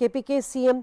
KPK CM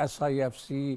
SIFC,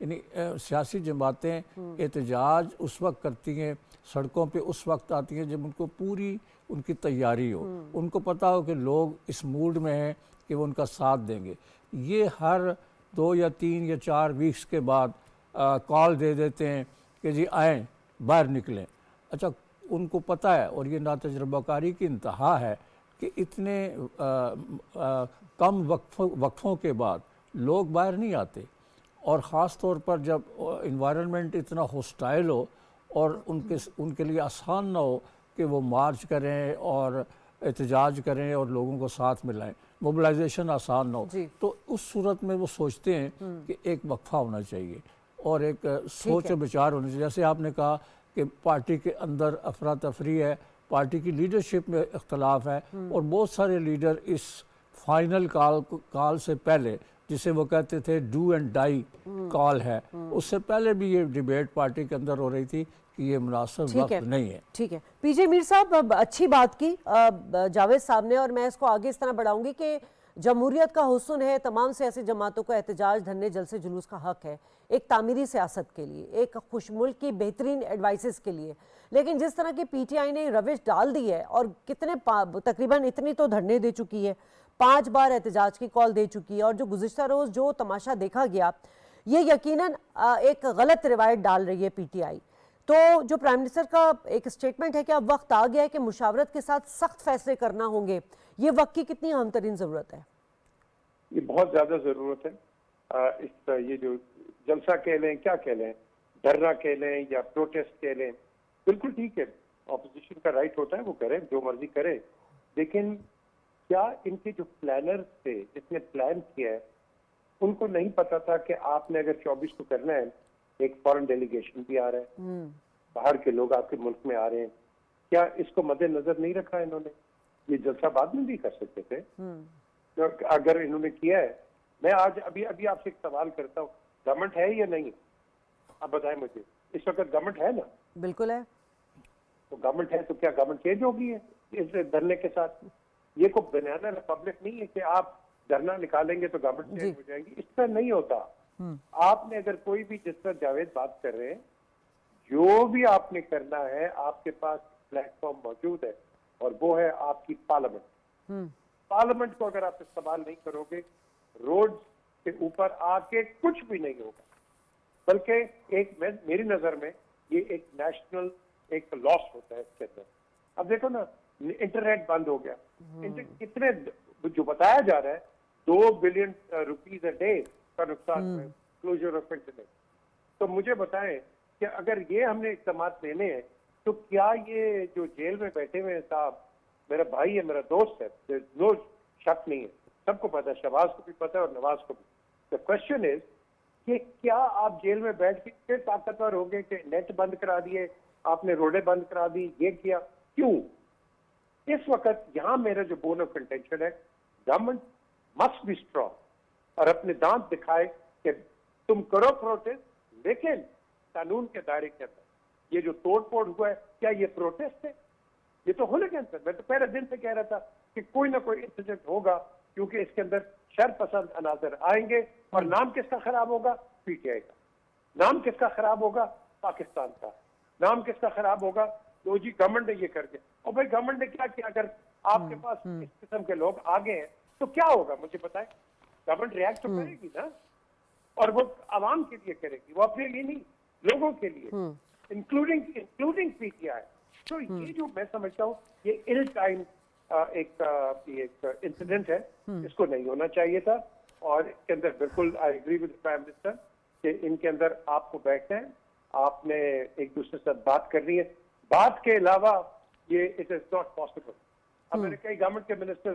یعنی سیاسی جماعتیں احتجاج اس وقت کرتی ہیں، سڑکوں پہ اس وقت آتی ہیں جب ان کو پوری ان کی تیاری ہو، ان کو پتہ ہو کہ لوگ اس موڈ میں ہیں کہ وہ ان کا ساتھ دیں گے۔ یہ ہر 2 یا 3 یا 4 ویکس کے بعد کال دے دیتے ہیں کہ جی آئیں باہر نکلیں۔ اچھا ان کو پتہ ہے، اور یہ ناتجربہ کاری کی انتہا ہے کہ اتنے کم وقفوں کے بعد لوگ باہر نہیں آتے، اور خاص طور پر جب انوائرنمنٹ اتنا ہوسٹائل ہو اور ان کے لیے آسان نہ ہو کہ وہ مارچ کریں اور احتجاج کریں اور لوگوں کو ساتھ ملائیں، موبلائزیشن آسان نہ ہو، تو اس صورت میں وہ سوچتے ہیں کہ ایک وقفہ ہونا چاہیے اور ایک سوچ و بچار ہونا چاہیے۔ جیسے آپ نے کہا کہ پارٹی کے اندر افراتفری ہے، پارٹی کی لیڈرشپ میں اختلاف ہے، اور بہت سارے لیڈر اس فائنل کال سے پہلے، جسے وہ کہتے تھے ڈو اینڈ ڈائی کال ہے، اس سے پہلے بھی یہ ڈیبیٹ پارٹی کے اندر ہو رہی تھی کہ یہ مناسب وقت نہیں ہے۔ ٹھیک ہے پی جے میر صاحب، اب اچھی بات کی جاوید صاحب نے، اور میں اس کو آگے اس طرح بڑھاؤں گی کہ جمہوریت کا حسن ہے، تمام سیاسی جماعتوں کو احتجاج، دھرنے، جلسے جلوس کا حق ہے ایک تعمیری سیاست کے لیے، ایک خوش ملک کی بہترین ایڈوائسز کے لیے، لیکن جس طرح کی پی ٹی آئی نے روش ڈال دی ہے اور کتنے تقریباً اتنی تو دھرنے دے چکی ہے، 5 بار احتجاج کی کال دے چکی ہے، اور جو گزشتہ روز جو تماشا دیکھا گیا یہ یقیناً ایک غلط روایت ڈال رہی ہے پی ٹی آئی۔ تو جو پرائم منسٹر کا ایک سٹیٹمنٹ ہے کہ اب وقت آ گیا ہے کہ مشاورت کے ساتھ سخت فیصلے کرنا ہوں گے، یہ وقت کی کتنی اہم ترین ضرورت ہے؟ یہ بہت زیادہ ضرورت ہے۔ یہ جو جلسہ کہہ لیں، کیا کہہ لیں، دھرنا کہہ لیں یا پروٹیسٹ کہہ لیں، بالکل ٹھیک ہے، اپوزیشن کا رائٹ ہوتا ہے، وہ کرے جو مرضی کرے، لیکن کیا ان کے جو پلانر تھے، جس نے پلان کیا ہے، ان کو نہیں پتا تھا کہ آپ نے اگر 24 کو کرنا ہے، ایک فورن ڈیلیگیشن بھی آ رہا ہے، باہر کے لوگ آپ کے ملک میں آ رہے ہیں، کیا اس کو مد نظر نہیں رکھا انہوں نے؟ یہ جلسہ بعد میں بھی کر سکتے تھے اگر انہوں نے کیا ہے۔ میں آج ابھی آپ سے ایک سوال کرتا ہوں، گورنمنٹ ہے یا نہیں؟ آپ بتائیں مجھے، اس وقت گورنمنٹ ہے نا؟ بالکل ہے۔ تو گورنمنٹ ہے تو کیا گورنمنٹ چینج ہوگی ہے اس دھرنے کے ساتھ؟ یہ کوئی بنانا ریپبلک نہیں ہے کہ آپ دھرنا نکالیں گے تو گورنمنٹ چینج ہو جائے گی، اس طرح نہیں ہوتا۔ آپ نے اگر کوئی بھی، جس طرح جاوید بات کر رہے ہیں، جو بھی آپ نے کرنا ہے، آپ کے پاس پلیٹ فارم موجود ہے، اور وہ ہے آپ کی پارلیمنٹ۔ پارلیمنٹ کو اگر آپ استعمال نہیں کرو گے، روڈ کے اوپر آ کے کچھ بھی نہیں ہوگا، بلکہ ایک میری نظر میں یہ ایک نیشنل ایک لاس ہوتا ہے اس کے اندر۔ اب دیکھو نا، انٹرنیٹ بند ہو گیا، کتنے جو بتایا جا رہا ہے 2 بلین روپیز اے ڈے کا نقصان ہے کلوزر آف انٹرنیٹ۔ تو مجھے بتائیں کہ اگر یہ ہم نے اقدامات لینے ہیں تو کیا یہ جو جیل میں بیٹھے ہوئے ہیں صاحب، میرا بھائی ہے، میرا دوست ہے، نو شک نہیں ہے، سب کو پتا ہے، شہباز کو بھی پتا ہے اور نواز کو بھی۔ The question is کہ کیا آپ جیل میں بیٹھ کے اتنے طاقتور ہو گئے کہ نیٹ بند کرا دیے، آپ نے روڈیں بند کرا دی، یہ کیا؟ کیوں؟ اس وقت یہاں میرا جو بون آف کنٹینشن ہے، گورنمنٹ مسٹ بی اسٹرانگ اور اپنے دانت دکھائے کہ تم کرو پروٹیسٹ، لیکن قانون کے دائرے کے اندر۔ یہ جو توڑ پھوڑ ہوا ہے، کیا یہ پروٹیسٹ ہے؟ یہ تو ہولیگنس ہے۔ میں تو پہلے دن سے کہہ رہا تھا کہ کوئی نہ کوئی انسیڈنٹ ہوگا، کیونکہ اس کے اندر شر پسند عناصر آئیں گے، اور نام کس کا خراب ہوگا؟ پی ٹی آئی کا۔ نام کس کا خراب ہوگا؟ پاکستان کا۔ نام کس کا خراب ہوگا؟ تو جی گورنمنٹ نے یہ کر دیا۔ اور بھائی گورنمنٹ نے کیا کیا؟ اگر آپ کے پاس اس قسم کے لوگ آگے ہیں تو کیا ہوگا مجھے بتائیں؟ گورنمنٹ ریئیکٹ تو کرے گی نا، اور وہ عوام کے لیے کرے گی، وہ اپنے لیے نہیں، لوگوں کے لیے، انکلوڈنگ پی ٹی آئی۔ تو یہ جو میں سمجھتا ہوں یہ ایل ٹائم ایک انسیڈنٹ ہے، اس کو نہیں ہونا چاہیے تھا۔ اور اس کے اندر بالکل I agree with prime minister کہ ان کے اندر آپ کو بیٹھنا ہے، آپ نے ایک دوسرے سے بات کرنی ہے۔ بات کے علاوہ یہ اٹ از ناٹ پاسبل۔ اب میں نے کئی گورنمنٹ کے منسٹر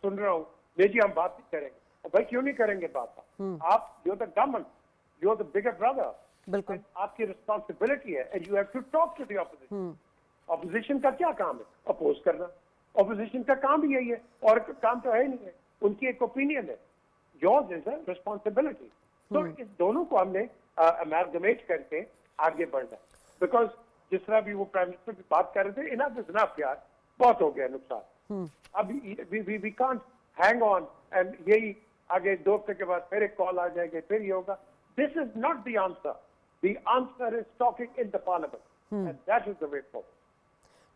سن رہا ہوں، جی ہم بات نہیں کریں گے۔ اور بھائی کیوں نہیں کریں گے بات؟ آپ you the government, you the bigger brother, بالکل آپ کی ریسپانسبلٹی ہے، and you have to talk to the opposition. Opposition کا کیا کام ہے؟ اپوز کرنا۔ اپوزیشن کا کام بھی یہی ہے، اور کام تو ہے ہی نہیں ہے، ان کی ایک اوپینین ہے۔ Yours is a responsibility. تو اس دونوں کو ہم نے امیلگمیٹ کر کے آگے بڑھنا ہے، بیکاز جس طرح بھی وہ پرائم منسٹر بھی بات کر رہے تھے، انف از انف یار، بہت ہو گیا نقصان۔ اب we can't hang on and یہی آگے 2 ہفتے کے بعد پھر ایک کال آ جائے گی، پھر یہ ہوگا۔ This is not the answer. The answer is talking in the parliament. And that is the way forward.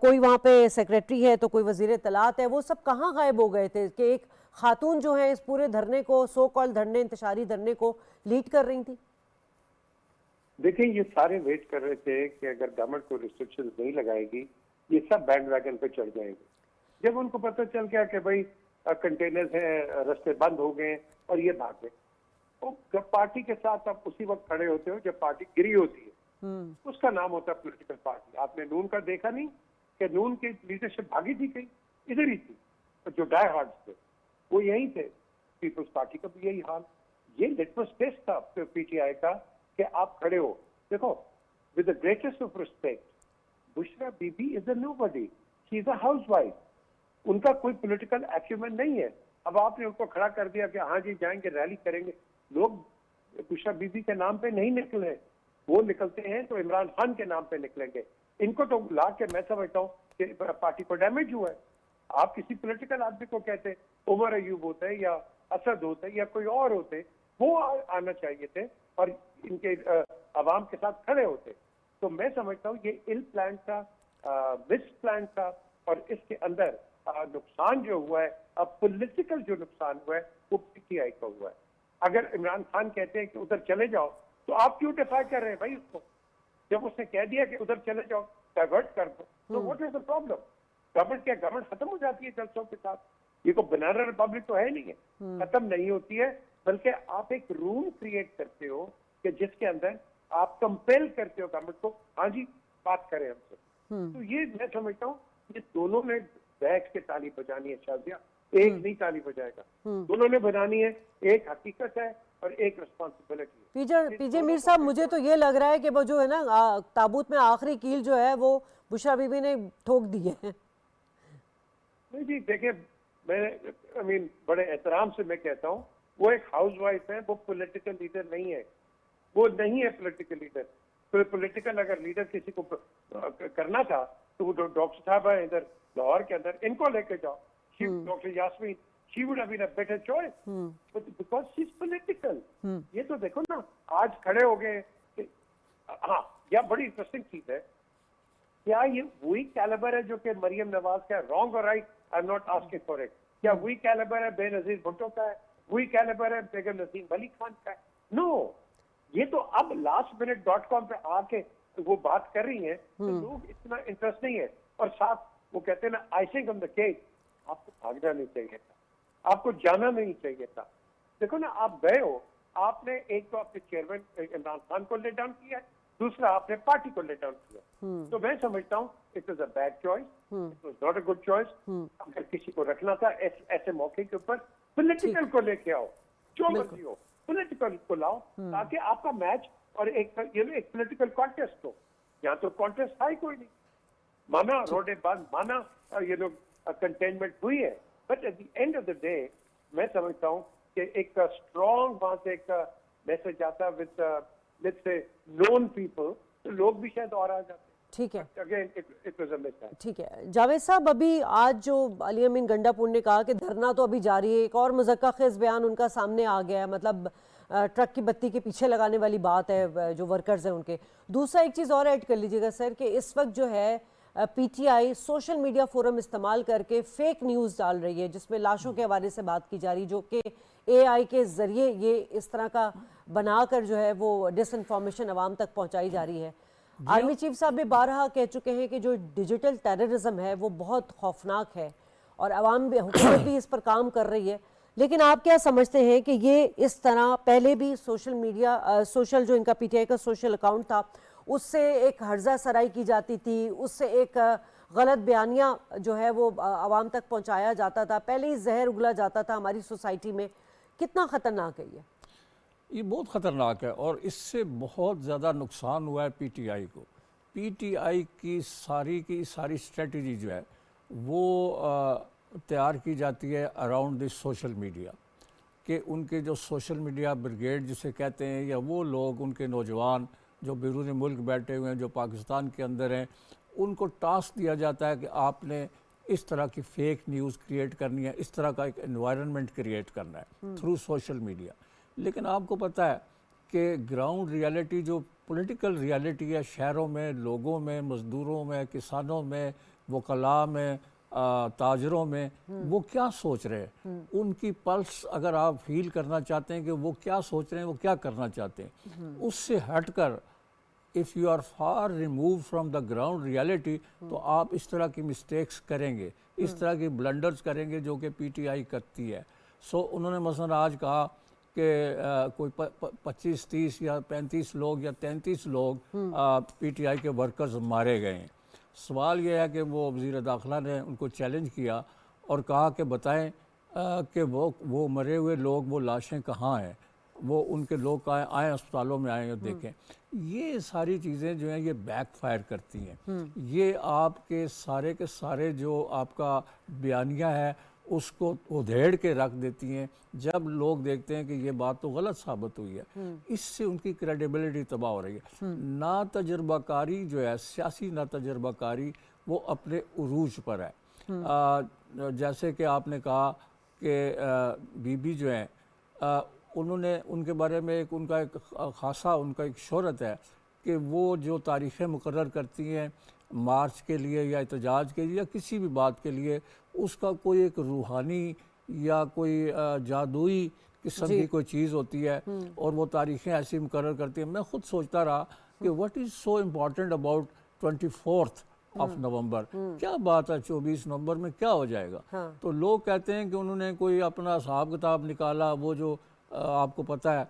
کوئی وہاں پہ سیکریٹری ہے تو کوئی وزیر اطلاعات ہے، وہ سب کہاں غائب ہو گئے تھے کہ ایک خاتون جو ہیں اس پورے دھرنے کو، سو کال دھرنے، انتشاری دھرنے کو لیڈ کر رہی تھی؟ دیکھیں یہ سارے ویٹ کر رہے تھے کہ اگر گورنمنٹ کو ریسٹرکشن نہیں لگائے گی یہ سب بینڈ ویگن پہ چڑھ جائیں گے. جب ان کو پتہ چل گیا کہ بھائی کنٹینرز ہیں، رستے بند ہو گئے اور یہ بھاگ گئے، تو جب پارٹی کے ساتھ آپ اسی وقت کھڑے ہوتے ہو جب پارٹی گری ہوتی ہے، اس کا نام ہوتا ہے پولیٹیکل پارٹی. آپ نے نون کا دیکھا نہیں کہ نون کی لیڈرشپ بھاگی تھی کہیں؟ ادھر ہی تھی. جو ڈائی ہارڈز تھے وہ یہی تھے. پیپلز پارٹی کا بھی یہی حال. یہ لٹمس ٹیسٹ تھا پی ٹی آئی کا کہ آپ کھڑے ہو. دیکھو with the greatest of respect, Bushra be be is a know body, she is a house wife. ان کا کوئی پولیٹیکل ایکیومنٹ نہیں ہے. اب آپ نے ان کو کھڑا کر دیا کہ ہاں جی جائیں گے ریلی کریں گے. لوگ بشرا بی بی کے نام پہ نہیں نکلے، وہ نکلتے ہیں تو عمران خان کے نام پہ نکلیں گے. ان کو تو لا کے میں سمجھتا ہوں کہ پارٹی کو ڈیمیج ہوا ہے. آپ کسی پولیٹیکل آدمی کو کہتے عمر ایوب ہوتے یا اسد ہوتے یا کوئی اور ہوتے، وہ آنا چاہیے تھے اور ان کے عوام کے ساتھ کھڑے ہوتے. تو میں سمجھتا ہوں یہ ال پلان تھا، مس پلان تھا. اور اس کے اندر نقصان جو ہوا ہے، اب پولیٹیکل جو نقصان ہوا ہے وہ پی ٹی آئی کا ہوا ہے. اگر عمران خان کہتے ہیں کہ ادھر چلے جاؤ تو آپ کیوں ڈیفائی کر رہے ہیں بھائی اس کو؟ جب اس نے کہہ دیا کہ ادھر چلے جاؤ، ڈائیورٹ کر دو، تو what is the problem? Government ختم ہو جاتی ہے جلسوں کے ساتھ. یہ کوئی بنانا ریپبلک تو ہے نہیں ہے، ختم نہیں ہوتی ہے، بلکہ آپ ایک روم کریٹ کرتے ہو کہ جس کے اندر آپ کمپیل کرتے ہو گورنمنٹ کو، ہاں جی بات کریں ہم سے. تو یہ میں سمجھتا ہوں یہ دونوں نے بیٹھ کے تالی بجانی ہے. شازیہ ایک نہیں تالی بجائے گا، دونوں نے بجانی ہے. ایک حقیقت ہے اور ایک ریسپانسبلٹی ہے. پی جے میر صاحب، مجھے تو یہ لگ رہا ہے کہ وہ جو ہے نا تابوت میں آخری کیل جو ہے وہ بشرا بی بی نے ٹھوک دی ہے. نہیں جی دیکھیں، میں بڑے احترام سے میں کہتا ہوں وہ ایک ہاؤس وائف ہے، وہ پولیٹیکل لیڈر نہیں ہے. وہ نہیں ہے پولیٹیکل لیڈر. تو پولیٹیکل اگر لیڈر کسی کو کرنا تھا تو وہ ڈاکٹر صاحب ہیں ادھر لاہور کے اندر، ان کو لے کے جاؤ. Doctor Yasmin she would have been a better choice, but because she's political. یہ تو دیکھو نا آج کھڑے ہو گئے. ہاں یہ بڑی انٹرسٹنگ چیز ہے. کیا یہ وہی کیلیبر ہے جو کہ مریم نواز کا ہے؟ رانگ اور right I am not asking for it. کیا وہی کیلیبر ہے بے نظیر بھٹو کا ہے؟ وہی کیلیبر ہے بیگم نسیم ولی خان کا ہے؟ نو. یہ تو اب lastminute.com پہ آ کے وہ بات کر رہی ہیں تو لوگ اتنا انٹرسٹ نہیں ہے. اور ساتھ وہ کہتے ہیں نا آئسنگ آن دا کیک. آپ کو بھاگنا نہیں چاہیے تھا، آپ کو جانا نہیں چاہیے تھا. دیکھو نا آپ گئے ہو، آپ نے ایک تو اپنے چیئرمین عمران خان کو لے ڈاؤن کیا ہے، دوسرا آپ نے پارٹی کو لے ڈاؤن کیا. تو میں سمجھتا ہوں it was a bad choice, it was not a good choice. اگر کسی کو رکھنا تھا ایسے موقع کے اوپر پولیٹیکل کو لے کے آؤ، جو مرضی ہو پولیٹیکل کو لاؤ تاکہ آپ کا میچ اور ایک پولیٹیکل کانٹیسٹ ہو. یہاں تو کانٹیسٹ تھا ہی کوئی نہیں. مانا روڈیں بند، مانا یہ لوگ کنٹینمنٹ ہوئی ہے، but at the end of the day میں سمجھتا ہوں کہ ایک اسٹرانگ وہاں سے ایک میسج آتا with let's say known people, تو لوگ بھی شاید اور آ جاتے. ٹھیک ہے، again it was a mistake. ٹھیک ہے. جاوید صاحب، ابھی آج جو علی امین گنڈا پور نے کہا کہ دھرنا تو ابھی جاری ہے، ایک اور مضحکہ خیز بیان ان کا سامنے آ گیا ہے. مطلب ٹرک کی بتی کے پیچھے لگانے والی بات ہے جو ورکرز ہیں ان کے. دوسرا ایک چیز اور ایڈ کر لیجیے گا سر کہ اس وقت جو ہے P T I social media forum استعمال کر کے فیک نیوز ڈال رہی ہے جس میں لاشوں کے حوالے سے بات کی جا رہی، جو کہ اے آئی کے ذریعے یہ اس طرح کا بنا کر جو ہے وہ ڈس انفارمیشن عوام تک پہنچائی جا رہی ہے. آرمی چیف صاحب بھی بارہا کہہ چکے ہیں کہ جو ڈیجیٹل ٹیررزم ہے وہ بہت خوفناک ہے اور عوام بھی، حکومت بھی اس پر کام کر رہی ہے. لیکن آپ کیا سمجھتے ہیں کہ یہ اس طرح پہلے بھی سوشل میڈیا سوشل جو ان کا پی ٹی آئی کا سوشل اکاؤنٹ تھا اس سے ایک ہرزہ سرائی کی جاتی تھی، اس سے ایک غلط بیانیہ جو ہے وہ عوام تک پہنچایا جاتا تھا، پہلے ہی زہر اگلا جاتا تھا ہماری سوسائٹی میں. کتنا خطرناک ہے یہ؟ یہ بہت خطرناک ہے اور اس سے بہت زیادہ نقصان ہوا ہے پی ٹی آئی کو. پی ٹی آئی کی ساری اسٹریٹجی جو ہے وہ تیار کی جاتی ہے اراؤنڈ دی سوشل میڈیا، کہ ان کے جو سوشل میڈیا بریگیڈ جسے کہتے ہیں، یا وہ لوگ ان کے نوجوان جو بیرون ملک بیٹھے ہوئے ہیں، جو پاکستان کے اندر ہیں، ان کو ٹاسک دیا جاتا ہے کہ آپ نے اس طرح کی فیک نیوز کریٹ کرنی ہے، اس طرح کا ایک انوائرنمنٹ کریٹ کرنا ہے تھرو سوشل میڈیا. لیکن آپ کو پتہ ہے کہ گراؤنڈ ریالٹی جو پولیٹیکل ریالٹی ہے شہروں میں، لوگوں میں، مزدوروں میں، کسانوں میں، وکلاء میں، تاجروں میں، وہ کیا سوچ رہے ہیں، ان کی پلس اگر آپ فیل کرنا چاہتے ہیں کہ وہ کیا سوچ رہے ہیں، وہ کیا کرنا چاہتے ہیں، اس سے ہٹ کر if you are far removed from the ground reality تو آپ اس طرح کی مسٹیکس کریں گے، اس طرح کی بلنڈرز کریں گے جو کہ پی ٹی آئی کرتی ہے. انہوں نے مثلا آج کہا کہ کوئی 25-30 یا 35 لوگ یا 33 لوگ پی ٹی آئی کے ورکرز مارے گئے ہیں. سوال یہ ہے کہ وہ وزیر داخلہ نے ان کو چیلنج کیا اور کہا کہ بتائیں کہ وہ مرے ہوئے لوگ، وہ لاشیں کہاں ہیں، وہ ان کے لوگ آئیں اسپتالوں میں آئیں اور دیکھیں. یہ ساری چیزیں جو ہیں یہ بیک فائر کرتی ہیں. یہ آپ کے سارے جو آپ کا بیانیہ ہے اس کو ادھیڑ کے رکھ دیتی ہیں. جب لوگ دیکھتے ہیں کہ یہ بات تو غلط ثابت ہوئی ہے، اس سے ان کی کریڈیبلٹی تباہ ہو رہی ہے. نا تجربہ کاری جو ہے، سیاسی نا تجربہ کاری، وہ اپنے عروج پر ہے. جیسے کہ آپ نے کہا کہ بی بی جو ہیں انہوں نے ان کے بارے میں ان کا ایک خاصا ان کا ایک شہرت ہے کہ وہ جو تاریخیں مقرر کرتی ہیں مارچ کے لیے یا احتجاج کے لیے یا کسی بھی بات کے لیے، اس کا کوئی ایک روحانی یا کوئی جادوئی قسم کی کوئی چیز ہوتی ہے اور وہ تاریخیں ایسی مقرر کرتی ہیں. میں خود سوچتا رہا کہ what is so important about 24th of نومبر، کیا بات ہے 24 نومبر میں کیا ہو جائے گا. تو لوگ کہتے ہیں کہ انہوں نے کوئی اپنا حساب کتاب نکالا، وہ جو آپ کو پتہ ہے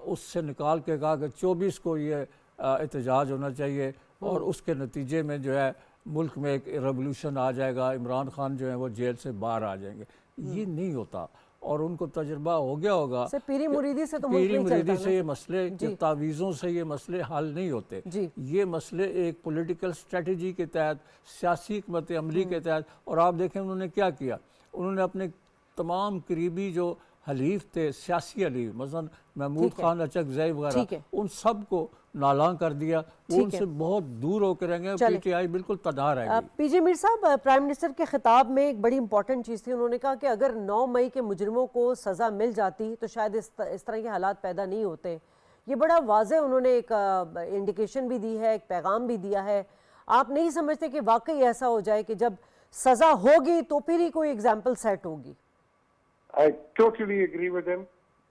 اس سے نکال کے کہا کہ 24 کو یہ احتجاج ہونا چاہیے اور اس کے نتیجے میں جو ہے ملک میں ایک ریولوشن آ جائے گا، عمران خان جو ہیں وہ جیل سے باہر آ جائیں گے. یہ نہیں ہوتا اور ان کو تجربہ ہو گیا ہوگا. پیری مریدی سے تو پیری مریدی سے یہ مسئلے، تعویذوں سے یہ مسئلے حل نہیں ہوتے. یہ مسئلے ایک پولیٹیکل اسٹریٹجی کے تحت، سیاسی حکمت عملی کے تحت. اور آپ دیکھیں انہوں نے کیا کیا، انہوں نے اپنے تمام قریبی جو حلیف تھے، سیاسی حلیف، مثلا محمود خان اچکزئی وغیرہ، ان سب کو نالاں کر دیا. وہ ان سے بہت دور ہو کے رہیں گے. پی ٹی آئی بالکل تنہا رہ گئی. پی جے میر صاحب، پرائم منسٹر کے خطاب میں ایک بڑی امپورٹنٹ چیز تھی. انہوں نے کہا کہ اگر 9 مئی کے مجرموں کو سزا مل جاتی تو شاید اس طرح کے حالات پیدا نہیں ہوتے. یہ بڑا واضح انہوں نے ایک انڈیکیشن بھی دی ہے، ایک پیغام بھی دیا ہے. آپ نہیں سمجھتے کہ واقعی ایسا ہو جائے کہ جب سزا ہوگی تو پھر ہی کوئی ایگزامپل سیٹ ہوگی؟ I totally agree with him.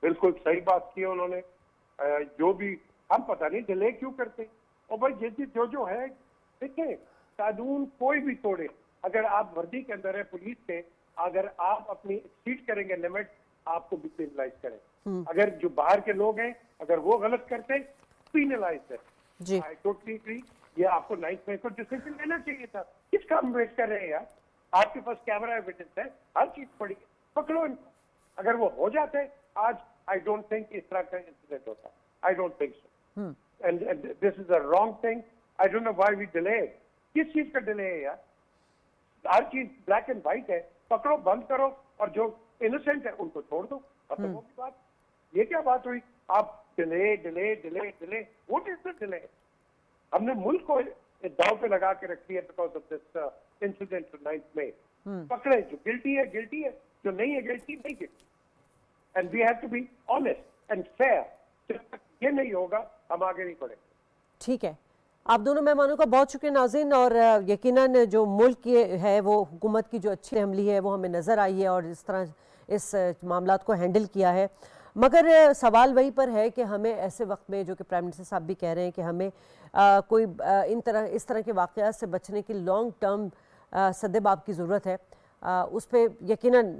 بالکل صحیح بات کی انہوں نے. جو بھی ہم پتہ نہیں ڈیلے کیوں کرتے. اور بھائی یہ جو ہے دیکھیں، قانون کوئی بھی توڑے، اگر آپ وردی کے اندر ہے پولیس کے، اگر آپ اپنی ایکسیڈ کریں گے لمٹ، آپ کو بھی پینلائز کریں. اگر جو باہر کے لوگ ہیں اگر وہ غلط کرتے پینلائز ہے. I totally agree. یہ آپ کو 9 مئی کو ڈیسیژن لینا چاہیے تھا. کس کا ہم ویٹ کر رہے ہیں یار؟ آپ کے پاس کیمرہ ایویڈنس ہے، ہر چیز پڑی ہے، پکڑو ان کو. اگر وہ ہو جاتے آج، آئی ڈونٹ تھنک اس طرح کا انسیڈنٹ ہوتا. I don't think so. And this is a wrong thing. I don't know why we delay. کس چیز کا ڈیلے ہے یار؟ ہر چیز بلیک اینڈ وائٹ ہے. پکڑو، بند کرو، اور جو انوسینٹ ہے ان کو چھوڑ دو. ختم ہوگی بات. یہ کیا بات ہوئی؟ آپ delay delay delay delay. What is the delay? ہم نے ملک کو داؤ پہ لگا کے رکھی ہے بیکاز آف دس انسیڈنٹ 9 مئی. پکڑے، جو گلٹی ہے گلٹی ہے، جو نہیں ہے گلٹی نہیں guilty. And we have to be honest and fair. جب تک یہ نہیں ہوگا ہم آگے نہیں بڑھیں. ٹھیک ہے. آپ دونوں مہمانوں کا بہت شکریہ ناظرین. اور یقیناً جو ملک کی ہے وہ حکومت کی جو اچھی عملی ہے وہ ہمیں نظر آئی ہے اور اس طرح اس معاملات کو ہینڈل کیا ہے. مگر سوال وہی پر ہے کہ ہمیں ایسے وقت میں، جو کہ پرائم منسٹر صاحب بھی کہہ رہے ہیں کہ ہمیں کوئی اس طرح کے واقعات سے بچنے کی لانگ ٹرم سدباب کی ضرورت ہے. اس پہ یقیناً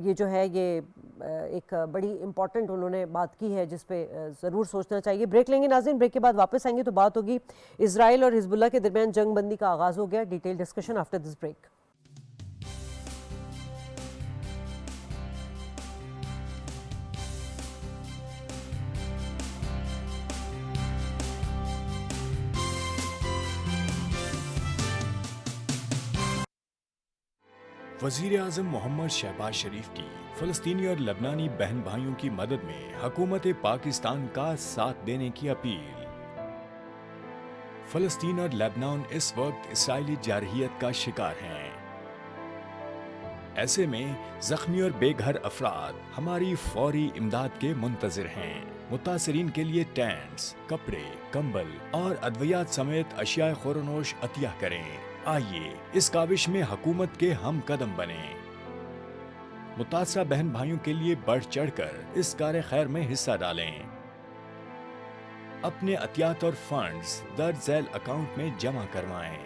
یہ جو ہے یہ ایک بڑی امپورٹنٹ انہوں نے بات کی ہے جس پہ ضرور سوچنا چاہیے. بریک لیں گے ناظرین. بریک کے بعد واپس آئیں گے تو بات ہوگی اسرائیل اور حزب اللہ کے درمیان جنگ بندی کا آغاز ہو گیا. Detail discussion after this break. وزیر اعظم محمد شہباز شریف کی فلسطینی اور لبنانی بہن بھائیوں کی مدد میں حکومت پاکستان کا ساتھ دینے کی اپیل. فلسطین اور لبنان اس وقت اسرائیلی جارحیت کا شکار ہیں. ایسے میں زخمی اور بے گھر افراد ہماری فوری امداد کے منتظر ہیں. متاثرین کے لیے ٹینٹس، کپڑے، کمبل اور ادویات سمیت اشیاء خورنوش عطیہ کریں۔ آئیے اس کاوش میں حکومت کے ہم قدم بنیں۔ متاثرہ بہن بھائیوں کے لیے بڑھ چڑھ کر اس کار خیر میں حصہ ڈالیں۔ اپنے عطیات اور فنڈز درج ذیل اکاؤنٹ میں جمع کروائیں۔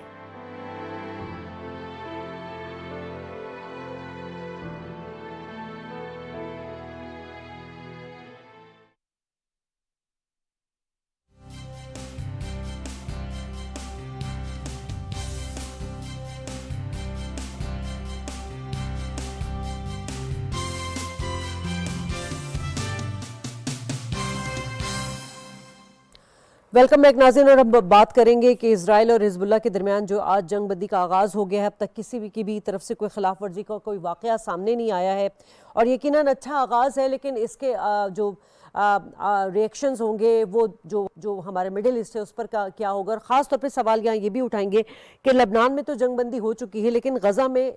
ویلکم بیک ناظرین، اور اب بات کریں گے کہ اسرائیل اور حزب اللہ کے درمیان جو آج جنگ بندی کا آغاز ہو گیا ہے، اب تک کسی کی بھی طرف سے کوئی خلاف ورزی کا کوئی واقعہ سامنے نہیں آیا ہے، اور یقیناً اچھا آغاز ہے، لیکن اس کے جو ریئیکشنز ہوں گے وہ جو ہمارے مڈل ایسٹ ہے اس پر کیا ہوگا، اور خاص طور پہ سوال یہاں یہ بھی اٹھائیں گے کہ لبنان میں تو جنگ بندی ہو چکی ہے، لیکن غزہ میں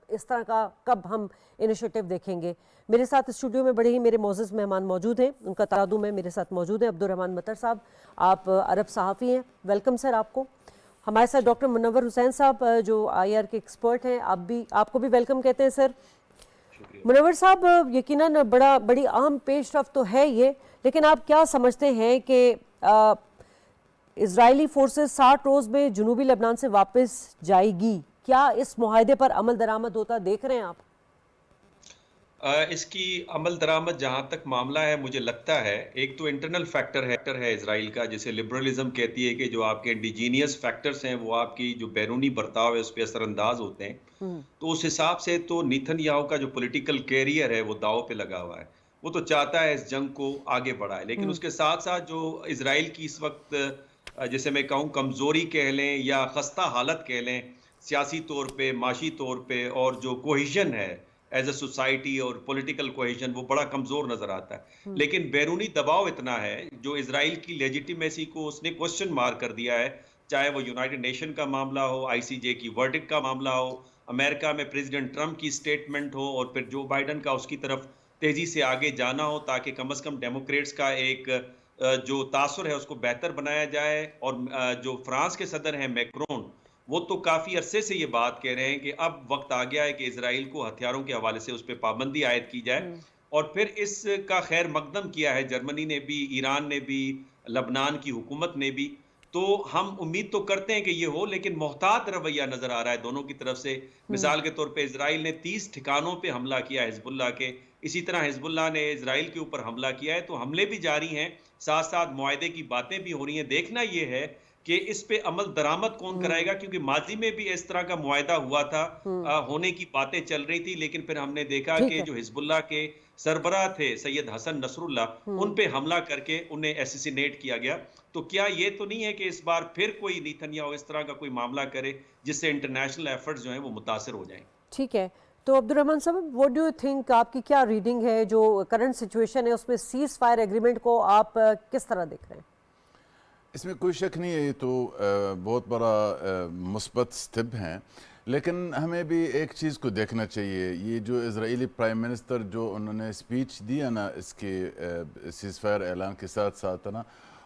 اس طرح کا کب ہم انیشیٹو دیکھیں گے۔ میرے ساتھ اسٹوڈیو میں بڑے ہی میرے معزز مہمان موجود ہیں، ان کا تعارف میں میرے ساتھ موجود ہیں۔ عبدالرحمان مطر صاحب، آپ عرب صحافی ہیں، ویلکم سر آپ کو۔ ہمارے ساتھ ڈاکٹر منور حسین صاحب جو آئی آر کے ایکسپرٹ ہیں، آپ کو بھی ویلکم کہتے ہیں سر۔ منور صاحب، یقیناً بڑی اہم پیش رفت تو ہے یہ، لیکن آپ کیا سمجھتے ہیں کہ اسرائیلی فورسز 60 روز میں جنوبی لبنان سے واپس جائے گی؟ کیا اس معاہدے پر عمل درآمد ہوتا دیکھ رہے ہیں آپ؟ اس کی عمل درآمد جہاں تک معاملہ ہے، مجھے لگتا ہے ایک تو انٹرنل فیکٹر ہے اسرائیل کا، جسے لبرلزم کہتی ہے کہ جو آپ کے انڈیجینیس فیکٹرز ہیں وہ آپ کی جو بیرونی برتاؤ ہے اس پہ اثر انداز ہوتے ہیں۔ تو اس حساب سے تو نیتن یاہو کا جو پولیٹیکل کیریئر ہے وہ داؤ پہ لگا ہوا ہے، وہ تو چاہتا ہے اس جنگ کو آگے بڑھائے، لیکن اس کے ساتھ ساتھ جو اسرائیل کی اس وقت جسے میں کہوں کمزوری کہہ لیں یا خستہ حالت کہہ لیں، سیاسی طور پہ، معاشی طور پہ، اور جو کوہیژن ہے ایز اے سوسائٹی اور پولیٹیکل کوہیژن، وہ بڑا کمزور نظر آتا ہے۔ لیکن بیرونی دباؤ اتنا ہے جو اسرائیل کی لیجیٹیمیسی کو اس نے کوسچن مارک کر دیا ہے، چاہے وہ یونائٹڈ نیشن کا معاملہ ہو، آئی سی جے کی ورڈکٹ کا معاملہ ہو، امریکہ میں پریزیڈنٹ ٹرمپ کی سٹیٹمنٹ ہو، اور پھر جو بائیڈن کا اس کی طرف تیزی سے آگے جانا ہو تاکہ کم از کم ڈیموکریٹس کا ایک جو تاثر ہے اس کو بہتر بنایا جائے۔ اور جو فرانس کے صدر ہیں میکرون، وہ تو کافی عرصے سے یہ بات کہہ رہے ہیں کہ اب وقت آ گیا ہے کہ اسرائیل کو ہتھیاروں کے حوالے سے اس پہ پابندی عائد کی جائے، اور پھر اس کا خیر مقدم کیا ہے جرمنی نے بھی، ایران نے بھی، لبنان کی حکومت نے بھی۔ تو ہم امید تو کرتے ہیں کہ یہ ہو، لیکن محتاط رویہ نظر آ رہا ہے دونوں کی طرف سے۔ مثال کے طور پہ اسرائیل نے 30 ٹھکانوں پہ حملہ کیا حزب اللہ کے، اسی طرح حزب اللہ نے اسرائیل کے اوپر حملہ کیا ہے، تو حملے بھی جاری ہیں، ساتھ ساتھ معاہدے کی باتیں بھی ہو رہی ہیں۔ دیکھنا یہ ہے کہ اس پہ عمل درآمد کون کرائے گا، کیونکہ ماضی میں بھی اس طرح کا معاہدہ ہوا تھا، ہونے کی باتیں چل رہی تھی، لیکن پھر ہم نے دیکھا کہ جو حزب اللہ کے سربراہ تھے سید حسن نصر اللہ، ان پہ حملہ کر کے انہیں ایسیسینیٹ کیا گیا۔ تو کیا یہ تو نہیں ہے کہ اس بار پھر کوئی نیتن یاہو اس طرح کا کوئی معاملہ کرے جس سے انٹرنیشنل ایفرٹس جو ہیں وہ متاثر ہو جائیں؟ ٹھیک ہے، تو عبدالرحمان صاحب، واٹ ڈو یو تھنک، آپ کی کیا ریڈنگ ہے جو کرنٹ سچویشن ہے اس میں سیز فائر ایگریمنٹ کو آپ کس طرح دیکھ رہے ہیں؟ اس میں کوئی شک نہیں ہے، یہ تو بہت بڑا مثبت سٹیپ ہیں، لیکن ہمیں بھی ایک چیز کو دیکھنا چاہیے۔ یہ جو اسرائیلی پرائم منسٹر جو انہوں نے اسپیچ دیا نا اس کے سیز فائر اعلان کے ساتھ ساتھ نا،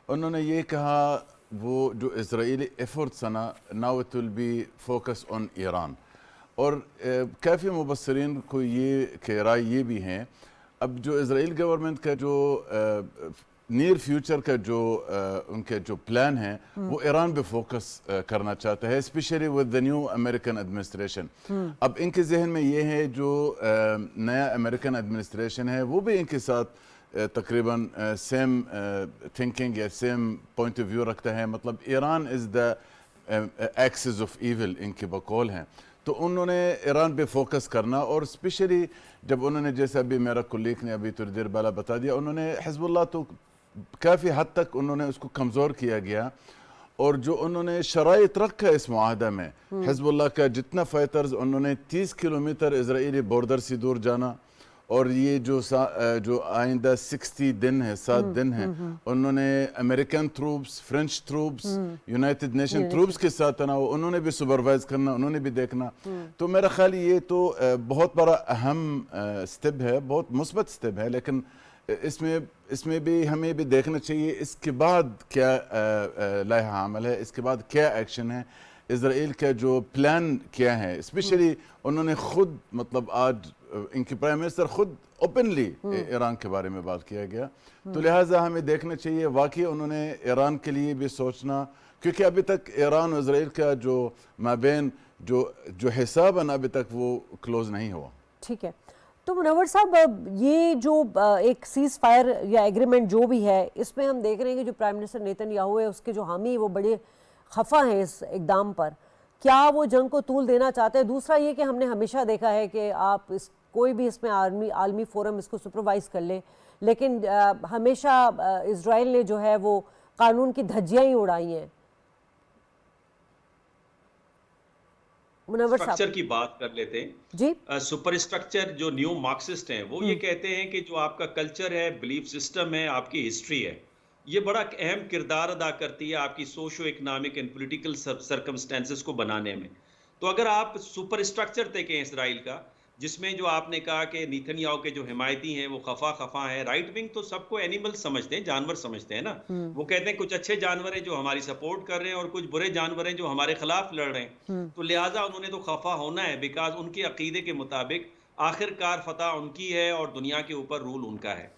انہوں نے یہ کہا وہ جو اسرائیلی ایفورٹس ہیں نا، now it will be focus on Iran, اور کافی مبصرین کو یہ کہ رائے یہ بھی ہیں اب جو اسرائیل گورنمنٹ کا جو نیئر فیوچر کا جو ان کے جو پلان ہیں وہ ایران پہ فوکس کرنا چاہتا ہے، especially with the new American administration. اب ان کے ذہن میں یہ ہے جو نیا امریکن ایڈمنسٹریشن ہے وہ بھی ان کے ساتھ تقریباً سیم تھنکنگ یا سیم پوائنٹ آف ویو رکھتا ہے، مطلب ایران از دا ایکسس آف ایول ان کے بقول ہیں، تو انہوں نے ایران پہ فوکس کرنا، اور اسپیشلی جب انہوں نے جیسے ابھی میرا کولیگ نے ابھی تھوڑی دیر پہلے بتا دیا، انہوں نے حزب اللہ تو کافی حد تک انہوں نے اس کو کمزور کیا گیا، اور جو انہوں نے شرائط رکھا اس معاہدہ میں حزب اللہ کا جتنا فائٹرز انہوں نے 30 کلومیٹر اسرائیلی بورڈر سے دور جانا، اور یہ جو آئندہ 60 دن ہے 7 دن ہیں انہوں نے American troops, French troops, United nation troops کے ساتھ انہوں نے بھی سپروائز کرنا، انہوں نے بھی دیکھنا۔ تو میرا خیال یہ تو بہت بڑا اہم سٹیپ ہے، بہت مثبت سٹیپ ہے، لیکن اس میں اس میں بھی ہمیں بھی دیکھنا چاہیے اس کے بعد کیا لائحہ عمل ہے, اس کے بعد کیا ایکشن ہے, اسرائیل کا جو پلان کیا ہے. اسپیشلی انہوں نے خود مطلب آج ان کی پرائم منسٹر خود اوپنلی ایران کے بارے میں بات کیا گیا, تو لہٰذا ہمیں دیکھنا چاہیے واقعی انہوں نے ایران کے لیے بھی سوچنا, کیونکہ ابھی تک ایران اور اسرائیل کا جو مابین جو حساب ہے نا ابھی تک وہ کلوز نہیں ہوا. ٹھیک ہے, تو منور صاحب یہ جو ایک سیز فائر یا ایگریمنٹ جو بھی ہے, اس میں ہم دیکھ رہے ہیں کہ جو پرائم منسٹر نیتن یاہو ہے اس کے جو حامی وہ بڑے خفا ہیں اس اقدام پر. کیا وہ جنگ کو طول دینا چاہتے ہیں؟ دوسرا یہ کہ ہم نے ہمیشہ دیکھا ہے کہ آپ کوئی بھی اس میں عالمی فورم اس کو سپروائز کر لیں, لیکن ہمیشہ اسرائیل نے جو ہے وہ قانون کی دھجیاں ہی اڑائی ہیں. منور صاحب اسٹرکچر کی بات کر لیتے ہیں. جی, سپر اسٹرکچر جو نیو مارکسسٹ ہیں وہ یہ کہتے ہیں کہ جو آپ کا کلچر ہے, بلیف سسٹم ہے, آپ کی ہسٹری ہے, یہ بڑا اہم کردار ادا کرتی ہے آپ کی socio economic and political circumstances کو بنانے میں. تو اگر آپ سپر اسٹرکچر دیکھیں اسرائیل کا, جس میں جو آپ نے کہا کہ نیتن یاہو کے جو حمایتی ہیں وہ خفا ہیں, رائٹ ونگ تو سب کو اینیمل سمجھتے ہیں, جانور سمجھتے ہیں نا. وہ کہتے ہیں کچھ اچھے جانور ہیں جو ہماری سپورٹ کر رہے ہیں اور کچھ برے جانور ہیں جو ہمارے خلاف لڑ رہے ہیں. تو لہٰذا انہوں نے تو خفا ہونا ہے, بیکاز ان کے عقیدے کے مطابق آخر کار فتح ان کی ہے اور دنیا کے اوپر رول ان کا ہے.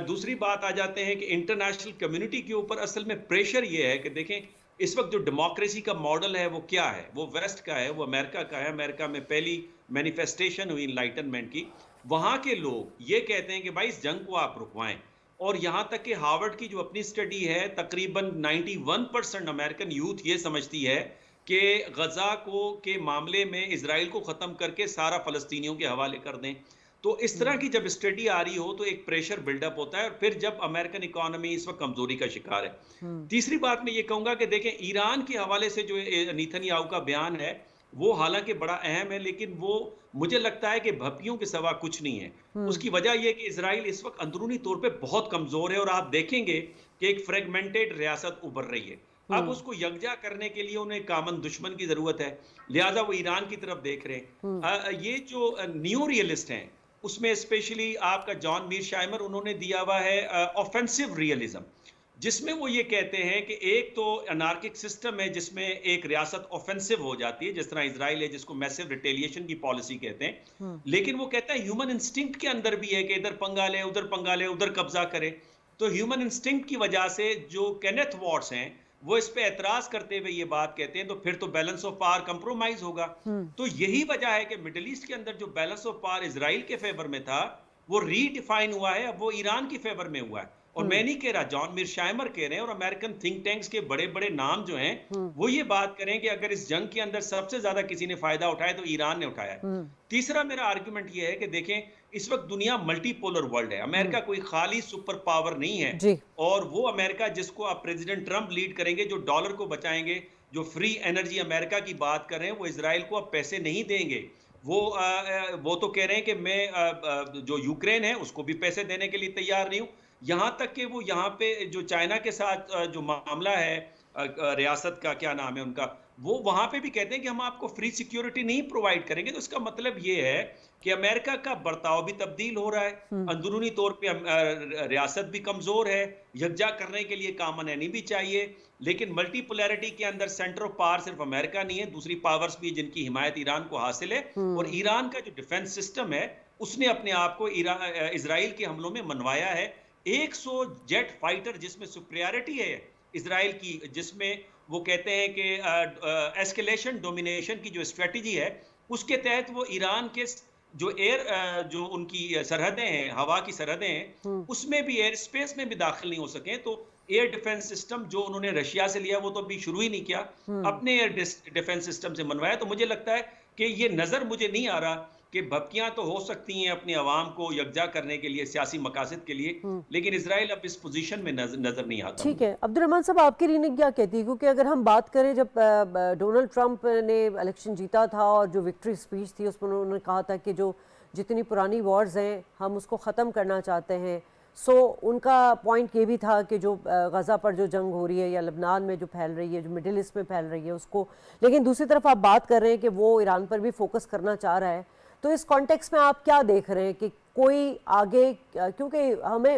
دوسری بات آ جاتے ہیں کہ انٹرنیشنل کمیونٹی کے اوپر اصل میں پریشر یہ ہے کہ دیکھیں اس وقت جو ڈیموکریسی کا ماڈل ہے وہ کیا ہے, وہ ویسٹ کا ہے, وہ امریکہ کا ہے. امریکہ میں پہلی مینیفیسٹیشن ہوئی انلائٹنمنٹ کی, وہاں کے لوگ یہ کہتے ہیں کہ بھائی اس جنگ کو آپ رکوائیں. اور یہاں تک کہ ہارورڈ کی جو اپنی اسٹڈی ہے, تقریباً 91% امریکن یوتھ یہ سمجھتی ہے کہ غزہ کے معاملے میں اسرائیل کو ختم کر کے سارا فلسطینیوں کے حوالے کر دیں. تو اس طرح کی جب اسٹڈی آ رہی ہو تو ایک پریشر بلڈ اپ ہوتا ہے, اور پھر جب امریکن اکانومی اس وقت کمزوری کا شکار ہے. تیسری بات میں یہ کہوں گا کہ دیکھیں ایران کے حوالے سے جو نیتن یاہو کا بیان ہے وہ حالانکہ بڑا اہم ہے, لیکن وہ مجھے لگتا ہے کہ بھپیوں کے سوا کچھ نہیں ہے. اس کی وجہ یہ کہ اسرائیل اس وقت اندرونی طور پہ بہت کمزور ہے, اور آپ دیکھیں گے کہ ایک فریگمنٹڈ ریاست ابھر رہی ہے. اب اس کو یکجا کرنے کے لیے انہیں کامن دشمن کی ضرورت ہے, لہٰذا وہ ایران کی طرف دیکھ رہے ہیں. یہ جو نیو ریئلسٹ ہیں اس میں اسپیشلی آپ کا جان میرشائمر, انہوں نے دیا ہوا ہے آفینسو ریئلزم, جس میں وہ یہ کہتے ہیں کہ ایک تو انارکک سسٹم ہے جس میں ایک ریاست آفینسو ہو جاتی ہے, جس طرح اسرائیل ہے جس کو میسو ریٹیلیشن کی پالیسی کہتے ہیں. لیکن وہ کہتا ہے ہیومن انسٹنکٹ کے اندر بھی ہے کہ ادھر پنگا لے, ادھر قبضہ کرے. تو ہیومن انسٹنکٹ کی وجہ سے جو کینتھ وارٹس ہیں وہ اس پہ اعتراض کرتے ہوئے یہ بات کہتے ہیں, تو پھر تو بیلنس آف پاور کمپرومائز ہوگا. تو یہی وجہ ہے کہ مڈل ایسٹ کے اندر جو بیلنس آف پاور اسرائیل کے فیور میں تھا وہ ری ڈیفائن ہوا ہے, اب وہ ایران کی فیور میں ہوا ہے. اور میں نہیں کہہ رہا, جان میرشائمر کہہ رہے ہیں, اور امریکن تھنک ٹینکس کے بڑے بڑے نام جو ہیں وہ یہ بات کریں کہ اگر اس جنگ کے اندر سب سے زیادہ کسی نے فائدہ اٹھایا تو ایران نے اٹھایا ہے. تیسرا میرا آرگومنٹ یہ ہے کہ دیکھیں اس وقت دنیا ملٹی پولر ورلڈ ہے, امریکہ کوئی خالی سپر پاور نہیں ہے. اور وہ امریکہ جس کو آپ پریزیڈنٹ ٹرمپ لیڈ کریں گے, جو ڈالر کو بچائیں گے, جو فری انرجی امریکہ کی بات کر رہے ہیں, وہ اسرائیل کو اب پیسے نہیں دیں گے. وہ تو کہہ رہے ہیں کہ میں جو یوکرین ہے اس کو بھی پیسے دینے کے لیے تیار نہیں ہوں. یہاں تک کہ وہ یہاں پہ جو چائنا کے ساتھ جو معاملہ ہے ریاست کا, کیا نام ہے ان کا, وہ وہاں پہ بھی کہتے ہیں کہ ہم آپ کو فری سیکیورٹی نہیں پرووائڈ کریں گے. تو اس کا مطلب یہ ہے کہ امریکہ کا برتاؤ بھی تبدیل ہو رہا ہے, اندرونی طور پہ ریاست بھی کمزور ہے, یکجا کرنے کے لیے کامن اینی بھی چاہیے. لیکن ملٹی پولیرٹی کے اندر سینٹر آف پاور صرف امریکہ نہیں ہے, دوسری پاورز بھی جن کی حمایت ایران کو حاصل ہے. اور ایران کا جو ڈیفنس سسٹم ہے اس نے اپنے آپ کو اسرائیل کے حملوں میں منوایا ہے. 100 جیٹ فائٹر جس میں سپریارٹی ہے اسرائیل کی, جس میں وہ کہتے ہیں کہ ایسکیلیشن ڈومینیشن کی جو اسٹریٹجی ہے اس کے تحت وہ ایران کے جو جو ان کی سرحدیں ہیں, ہوا کی سرحدیں ہیں, اس میں بھی ایئر اسپیس میں بھی داخل نہیں ہو سکے. تو ایئر ڈیفنس سسٹم جو انہوں نے رشیا سے لیا وہ تو ابھی شروع ہی نہیں کیا, اپنے ایئر ڈیفنس سسٹم سے منوایا. تو مجھے لگتا ہے کہ یہ نظر مجھے نہیں آ رہا کہ بھپکیاں تو ہو سکتی ہیں اپنی عوام کو یکجا کرنے کے لیے, سیاسی مقاصد کے لیے, لیکن اسرائیل اب اس پوزیشن میں نظر نہیں آتا. ٹھیک ہے عبد الرحمن صاحب, آپ کی ریننگ کیا کہتی ہے؟ کیونکہ اگر ہم بات کریں, جب ڈونلڈ ٹرمپ نے الیکشن جیتا تھا اور جو وکٹری اسپیچ تھی اس میں انہوں نے کہا تھا کہ جو جتنی پرانی وارز ہیں ہم اس کو ختم کرنا چاہتے ہیں. ان کا پوائنٹ یہ بھی تھا کہ جو غزہ پر جو جنگ ہو رہی ہے یا لبنان میں جو پھیل رہی ہے, جو مڈل ایسٹ میں پھیل رہی ہے اس کو, لیکن دوسری طرف آپ بات کر رہے ہیں کہ وہ ایران پر بھی فوکس کرنا چاہ رہا ہے. تو اس کانٹیکس میں آپ کیا دیکھ رہے ہیں کہ کوئی آگے, کیونکہ ہمیں